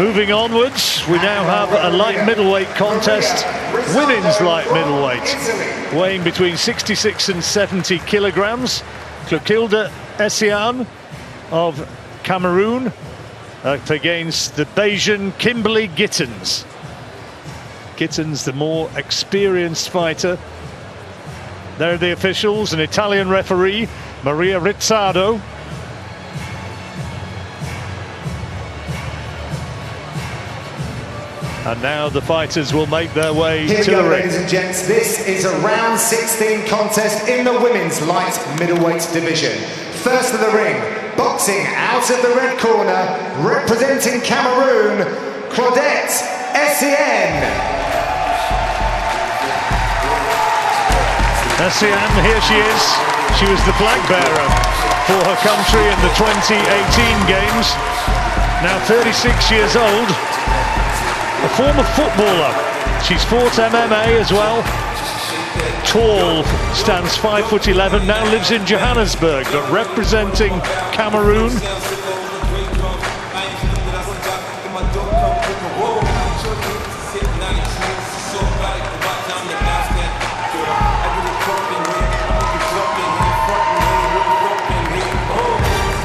Moving onwards, we now have a light middleweight contest, women's light middleweight, weighing between 66 and 70 kilograms. Clotide Essiane of Cameroon against the Belgian Kimberly Gittens. Gittens, the more experienced fighter. There are the officials, an Italian referee, Maria Rizzardo. And now the fighters will make their way to the ring. Ladies and gents, this is a round 16 contest in the women's light middleweight division. First of the ring, boxing out of the red corner, representing Cameroon, Clotide Essiane. Essiane, here she is. She was the flag bearer for her country in the 2018 Games. Now 36 years old. A former footballer. She's fought MMA as well. Tall, stands 5'11", now lives in Johannesburg, but representing Cameroon.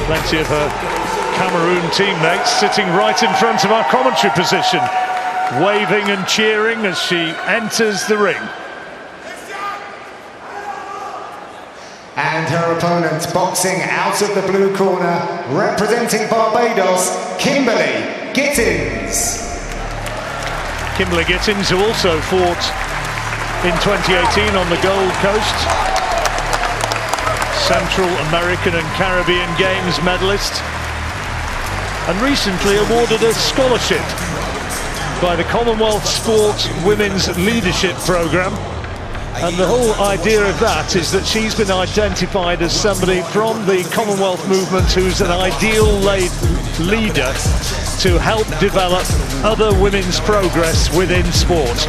Plenty of her Cameroon teammates sitting right in front of our commentary position, waving and cheering as she enters the ring. And her opponent, boxing out of the blue corner, representing Barbados, Kimberly Gittens. Kimberly Gittens, who also fought in 2018 on the Gold Coast. Central American and Caribbean Games medalist. And recently awarded a scholarship by the Commonwealth Sports Women's Leadership Programme. And the whole idea of that is that she's been identified as somebody from the Commonwealth movement who's an ideal leader to help develop other women's progress within sport.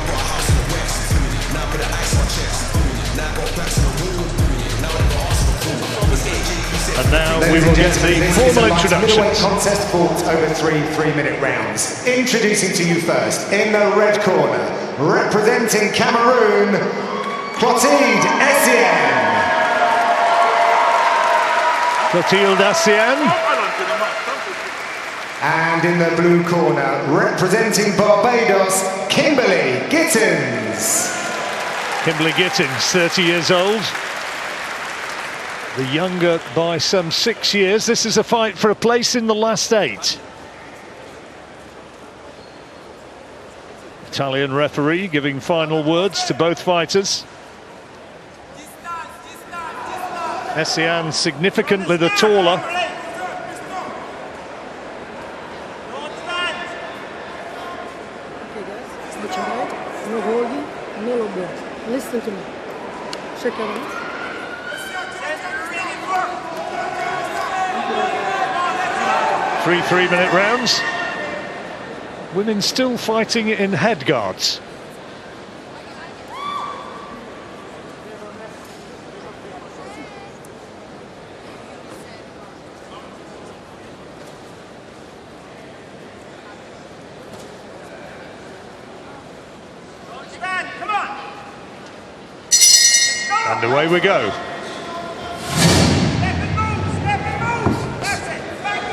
And now we will get the formal introductions. Contest fought over three 3-minute rounds. Introducing to you first, in the red corner, representing Cameroon, Clotide Essiane. Clotide Essiane. And in the blue corner, representing Barbados, Kimberly Gittens. Kimberly Gittens, 30 years old. The younger by some 6 years. This is a fight for a place in the last 8. Italian referee giving final words to both fighters. Essiane significantly the taller. Okay guys, no holding, no low blow. Listen to me. Check it out. 3 3-minute rounds. Women still fighting in head guards. And away we go.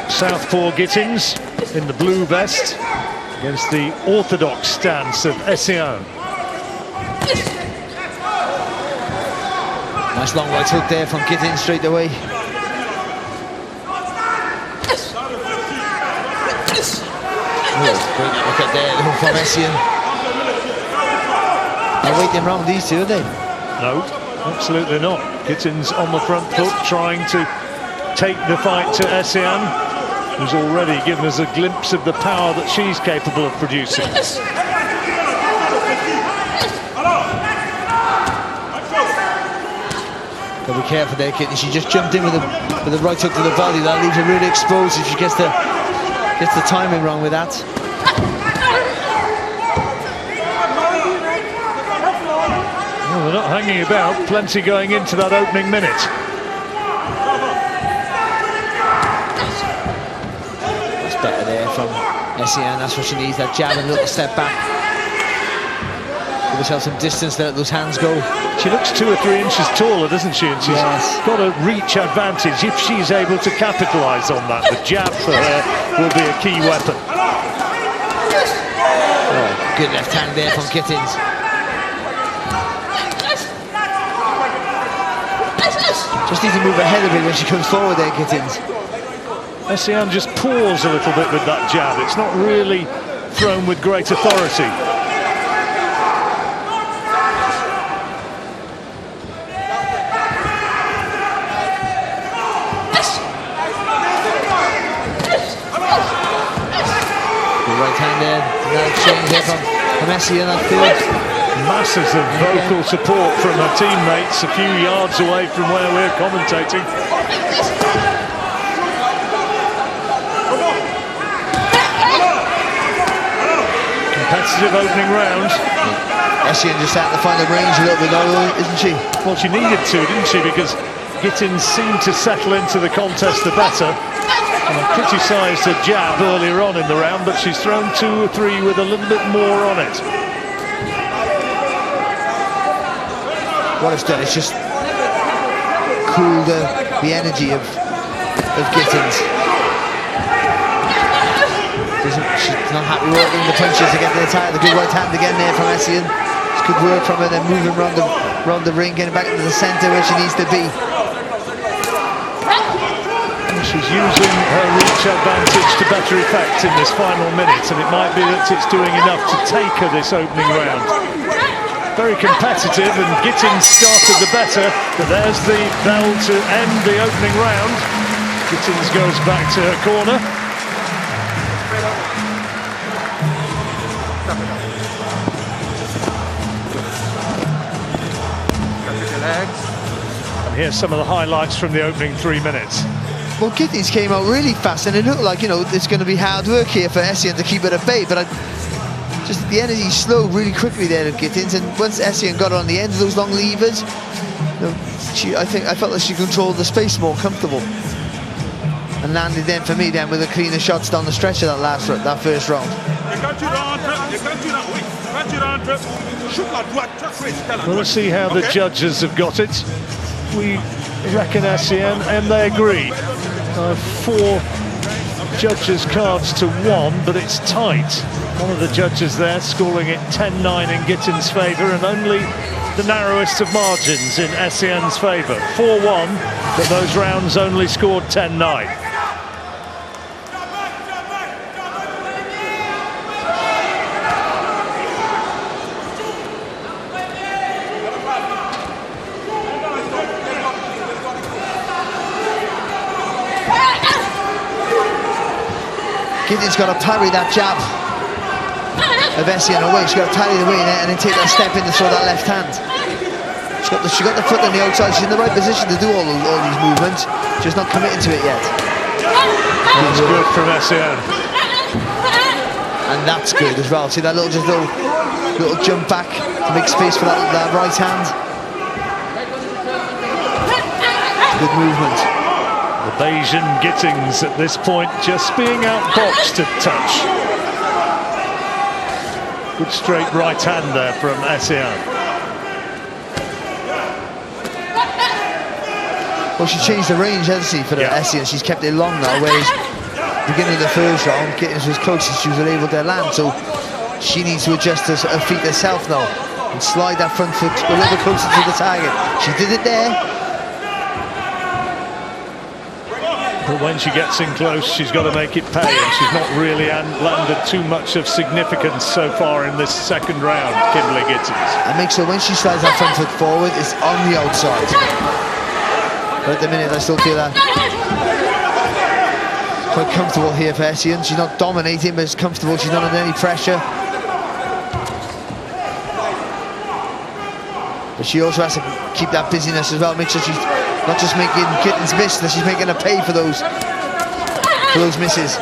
Southpaw Gittens in the blue vest against the orthodox stance of Essiane. Nice long right hook there from Gittens straight away. Great look at there, the hook from Essiane. They're waiting around these two, are they? No, absolutely not. Gittens on the front foot, trying to take the fight to Essiane, who's already given us a glimpse of the power that she's capable of producing. Gotta be careful there, Gittens. She just jumped in with a right hook to the body. That leaves her really exposed if she gets the timing wrong with that. Well, they're not hanging about. Plenty going into that opening minute. That's better there from Essiane, that's what she needs, that jab and a little step back. Give herself some distance, let those hands go. She looks 2 or 3 inches taller, doesn't she? And she's got a reach advantage if she's able to capitalise on that. The jab for her will be a key weapon. Oh, good left hand there from Gittens. Just need to move ahead a bit when she comes forward there, Gittens. Essiane just paws a little bit with that jab. It's not really thrown with great authority. Good right hand there. Now change there from Essiane, that field. Masses of vocal support from her teammates a few yards away from where we're commentating. Competitive opening round. Essiane just out to find the range a little bit lower, isn't she? Well, she needed to, didn't she? Because Gittens seemed to settle into the contest the better. And I criticised her jab earlier on in the round, but she's thrown 2 or 3 with a little bit more on it. What it's done is just cooled the energy of Gittens. She's not happy working the punches to get the attack. The good right hand again there from Essiane. It's good work from her, then moving around the ring, getting back into the centre where she needs to be. She's using her reach advantage to better effect in this final minute, and it might be that it's doing enough to take her this opening round. Very competitive, and Gittens started the better, but there's the bell to end the opening round. Gittens goes back to her corner. And here's some of the highlights from the opening 3 minutes. Well, Gittens came out really fast, and it looked like, you know, it's going to be hard work here for Essiane to keep it at bay, but just the energy slowed really quickly there at Gittens, and once Essiane got on the end of those long levers, you know, I felt like she controlled the space more comfortable, and landed then for me then with the cleaner shots down the stretch of that first round. Well, let's see how the judges have got it. We reckon Essiane, and they agree. 4 judges' cards to 1, but it's tight. One of the judges there scoring it 10-9 in Gittens' favour, and only the narrowest of margins in Essiane's favour. 4-1, but those rounds only scored 10-9. Gittens got to parry that jab of Essiane away. She's got to parry the way and then take that step in to throw that left hand. She got the foot on the outside. She's in the right position to do all these movements. She's not committing to it yet. That's good from Essiane. And that's good as well. See that little jump back to make space for that right hand. Good movement. The Bayesian Gittens at this point just being outboxed a touch. Good straight right hand there from Essiane. Well, she changed the range, hasn't she, for the Essiane? She's kept it long now, whereas beginning of the first round, Gittens was closest she was able to land, so she needs to adjust her feet herself now and slide that front foot a little bit closer to the target. She did it there. But when she gets in close, she's got to make it pay, and she's not really landed too much of significance so far in this second round, Kimberly Gittens. And make sure when she slides that front foot forward, it's on the outside. But at the minute, I still feel that quite comfortable here for Essiane. She's not dominating, but it's comfortable. She's not under any pressure. But she also has to keep that busyness as well. Make sure she's not just making Gittens miss, that she's making her pay for those misses.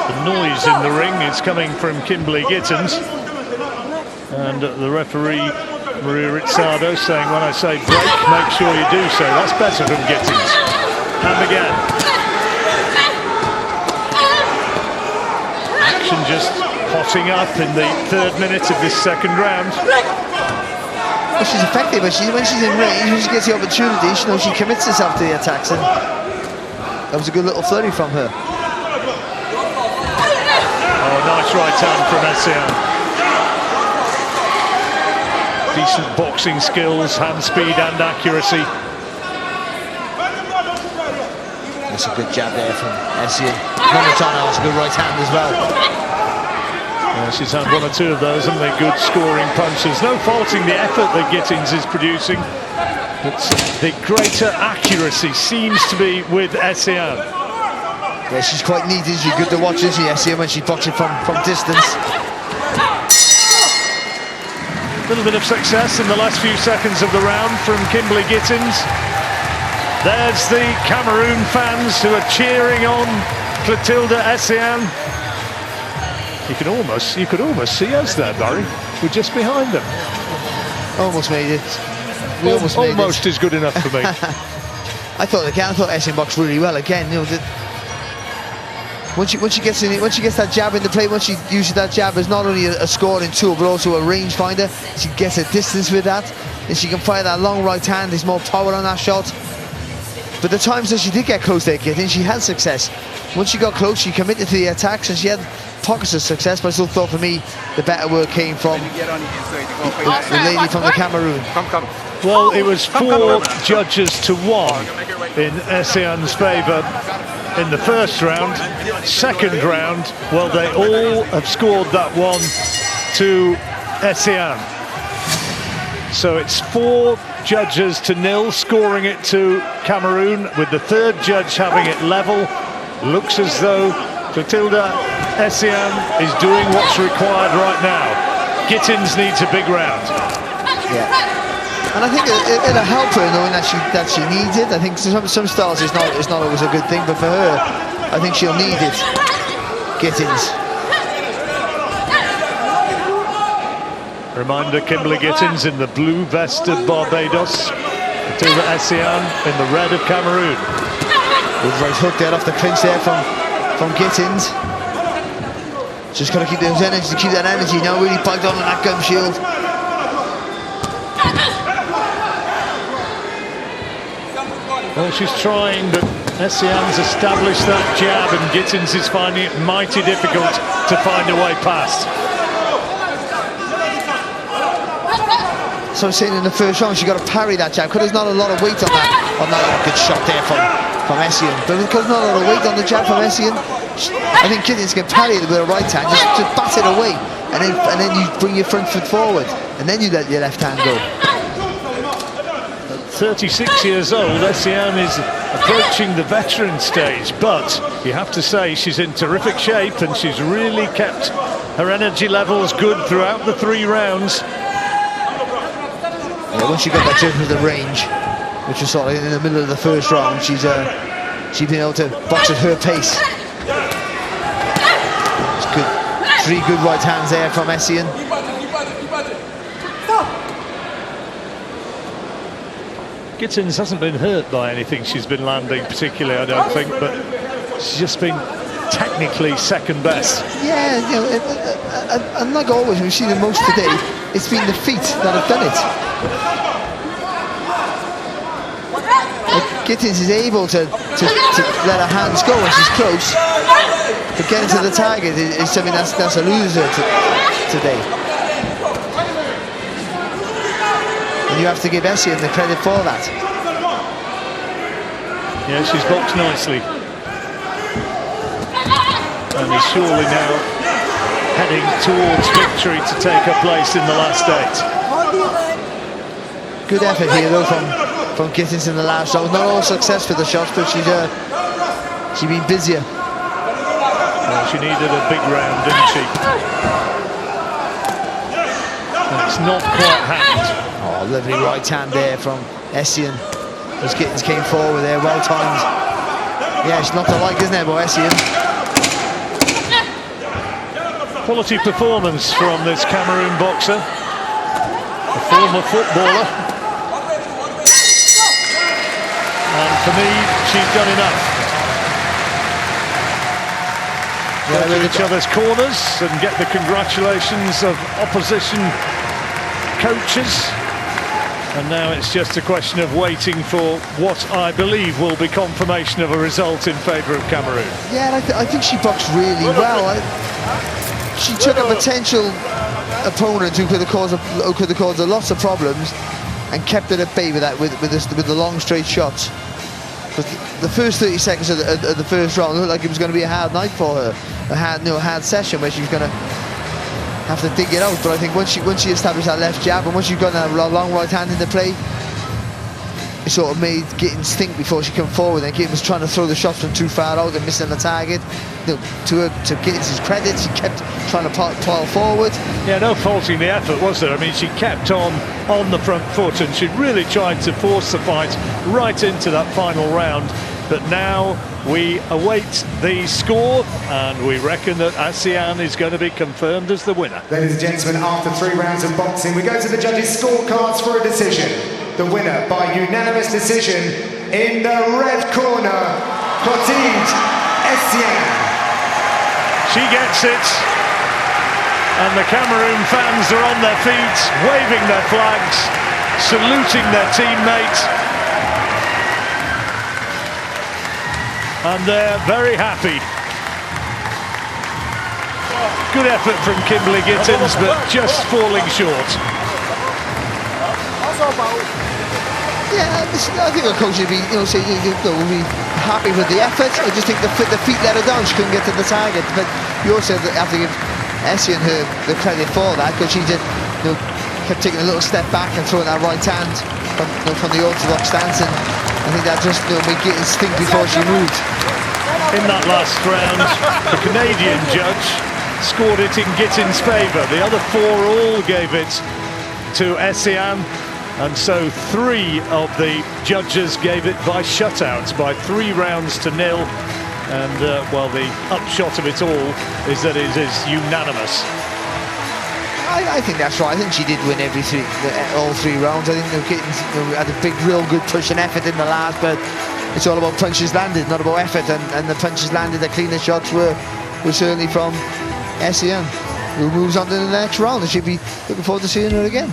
The noise in the ring is coming from Kimberly Gittens, and the referee Maria Rizzardo saying, when I say break, make sure you do so. That's better from Gittens. And again. Action just hotting up in the 3rd minute of this 2nd round. Well, she's effective, but when she's in range, when she gets the opportunity, she knows she commits herself to the attacks, and that was a good little flurry from her. Oh, nice right hand from Essiane. Decent boxing skills, hand speed and accuracy. That's a good jab there from Essiane. Montano has a good right hand as well. Yeah, she's had 1 or 2 of those, haven't they? Good scoring punches. No faulting the effort that Gittens is producing. But the greater accuracy seems to be with Essiane. Yeah, she's quite neat, isn't she? Good to watch, isn't she, Essiane, when she's boxing from distance. A little bit of success in the last few seconds of the round from Kimberly Gittens. There's the Cameroon fans who are cheering on Clotide Essiane. You could almost see us there, Barry. We're just behind them. Almost made it. Almost is good enough for me. I thought Essiane boxed really well again. You know, once she gets that jab into play, once she uses that jab as not only a scoring tool but also a rangefinder, she gets a distance with that, and she can fire that long right hand. There's more power on that shot. But the times that she did get close there, Gittens, she had success. Once she got close, she committed to the attacks, and she had pockets of success. But I still thought, for me, the better work came from the lady from the Cameroon. Well, it was 4 judges to 1 in Essiane's favour in the 1st round. 2nd round, well, they all have scored that one to Essiane. So it's 4 judges to 0, scoring it to Cameroon, with the 3rd judge having it level. Looks as though Clotide Essiane is doing what's required right now. Gittens needs a big round. Yeah, and I think it'll help her knowing that she needs it. I think some styles it's not always a good thing, but for her, I think she'll need it. Gittens. Reminder, Kimberly Gittens in the blue vest of Barbados, Clotide Essiane in the red of Cameroon. Good right hook there off the clinch there from Gittens. Just got to keep those energy, to keep that energy now really backed on that gum shield. Well, she's trying, but Essiane's established that jab, and Gittens is finding it mighty difficult to find a way past. So I'm saying in the 1st round, she got to parry that jab, because there's not a lot of weight on that. Oh, no, good shot there from Essiane. But because there's not a lot of weight on the jab from Essiane, I think Gittens can parry it with a right hand, just bat it away, and then you bring your front foot forward, and then you let your left hand go. At 36 years old, Essiane is approaching the veteran stage, but you have to say she's in terrific shape, and she's really kept her energy levels good throughout the 3 rounds. Yeah, once she got that judgment of the range, which was sort of in the middle of the 1st round, she's been able to box at her pace. It's good, 3 good right hands there from Essiane. Gittens hasn't been hurt by anything she's been landing particularly, I don't think, but she's just been technically 2nd best. Yeah, you know, and like always, we've seen it most today, it's been the feet that have done it. Gittens is able to let her hands go when she's close, but getting to the target is something that's a loser today. And you have to give Essiane the credit for that. Yeah, she's boxed nicely. And is surely now heading towards victory to take her place in the last 8. Good effort here though from Gittens in the last round. Not all success for the shots, but she's been busier. Well, she needed a big round, didn't she? And it's not quite happened. Oh, lovely right hand there from Essiane as Gittens came forward there, well timed. Yeah, it's not to like, isn't it, but Essiane? Quality performance from this Cameroon boxer, a former footballer. And For me, she's done enough. Go to each other's corners and get the congratulations of opposition coaches. And now it's just a question of waiting for what I believe will be confirmation of a result in favour of Cameroon. Yeah, I think she boxed really well. She took a potential opponent who could have caused lots of problems and kept it at bay with the long straight shots. But the first 30 seconds of the first round looked like it was going to be a hard night for her, a hard session where she was going to have to dig it out. But I think once she established that left jab, and once you've got that long right hand into play, it sort of made Gittens think before she came forward. And Gittens was trying to throw the shots from too far out and missing the target. To Gittens' credit, she kept trying to pile forward. Yeah, no faulting the effort, was there? I mean, she kept on the front foot, and she really tried to force the fight right into that final round. But now we await the score, and we reckon that Essiane is going to be confirmed as the winner. Ladies and gentlemen, after 3 rounds of boxing, we go to the judges' scorecards for a decision. The winner by unanimous decision in the red corner, Clotide, Essiane. She gets it, and the Cameroon fans are on their feet, waving their flags, saluting their teammate. And they're very happy. Good effort from Kimberly Gittens, but just falling short. Yeah, I think our coach would be, will be happy with the effort. I just think the feet let her down. She couldn't get to the target. But you also have to give Essiane her the credit for that, because she just kept taking a little step back and throwing that right hand from the orthodox stance. And I think that just made Gittens think before she moved. In that last round, the Canadian judge scored it in Gittens' favour. The other 4 all gave it to Essiane, and so 3 of the judges gave it by shutouts, by 3 rounds to 0. And well, the upshot of it all is that it is unanimous. I think that's right. I think she did win all 3 rounds. I think Gittens had a big, real good push and effort in the last, but it's all about punches landed, not about effort. And the punches landed, the cleanest shots were certainly from Essiane, who moves on to the next round. I should be looking forward to seeing her again.